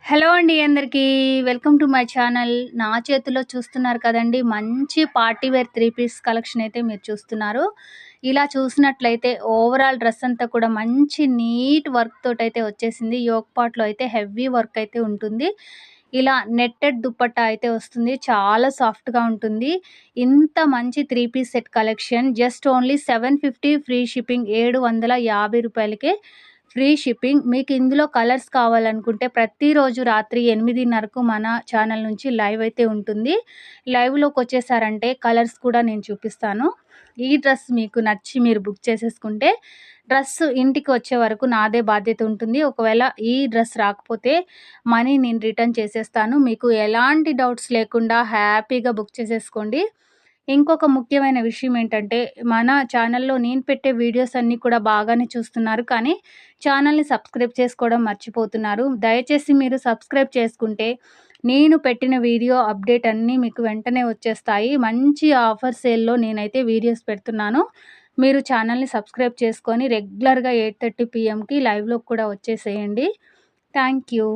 Hello అండి అందరికీ. Welcome to my channel. నా చేతిలో చూస్తున్నారు కదండీ! మంచి పార్టీ వేర్ 3 పీస్ కలెక్షన్ అయితే మీరు చూస్తున్నారు. ఇలా చూసినట్లయితే ఓవరాల్ డ్రెస్ అంతా కూడా మంచి నీట్ వర్క్ తోటైతే వచ్చేసింది. యోక్ పార్ట్‌లో అయితే హెవీ వర్క్ అయితే ఉంటుంది. ఇలా నెట్టెడ్ దుపట్టా అయితే వస్తుంది. చాలా సాఫ్ట్‌గా ఉంటుంది. ఇంత మంచి 3 piece set collection just only 750 free shipping రూ. 750కే ఫ్రీ షిప్పింగ్. మీకు ఇందులో కలర్స్ కావాలనుకుంటే ప్రతిరోజు రాత్రి 8:30కు మన ఛానల్ నుంచి లైవ్ అయితే ఉంటుంది. లైవ్‌లోకొచ్చేసారంటే కలర్స్ కూడా నేను చూపిస్తాను. ఈ డ్రెస్ మీకు నచ్చి మీరు బుక్ చేసేసుకుంటే డ్రెస్ ఇంటికి వచ్చే వరకు నాదే బాధ్యత ఉంటుంది. ఒకవేళ ఈ డ్రెస్ రాకపోతే మనీ నేను రిటర్న్ చేసేస్తాను. మీకు ఎలాంటి డౌట్స్ లేకుండా హ్యాపీగా బుక్ చేసేసుకోండి. ఇంకొక ముఖ్యమైన విషయం ఏంటంటే, మన ఛానల్‌లో నేను పెట్టే వీడియోస్ అన్నీ కూడా బాగానే చూస్తున్నారు. కానీ ఛానల్‌ని సబ్స్క్రైబ్ చేసుకోవడం మర్చిపోతున్నారు. దయచేసి మీరు సబ్స్క్రైబ్ చేసుకుంటే, నేను పెట్టిన వీడియో అప్డేట్ అన్నీ మీకు వెంటనే వచ్చేస్తాయి. మంచి ఆఫర్ సేల్‌లో నేనైతే వీడియోస్ పెడుతున్నాను. మీరు ఛానల్‌ని సబ్స్క్రైబ్ చేసుకొని రెగ్యులర్‌గా 8:30 పీఎంకి లైవ్‌లోకి కూడా వచ్చేసేయండి. Thank you.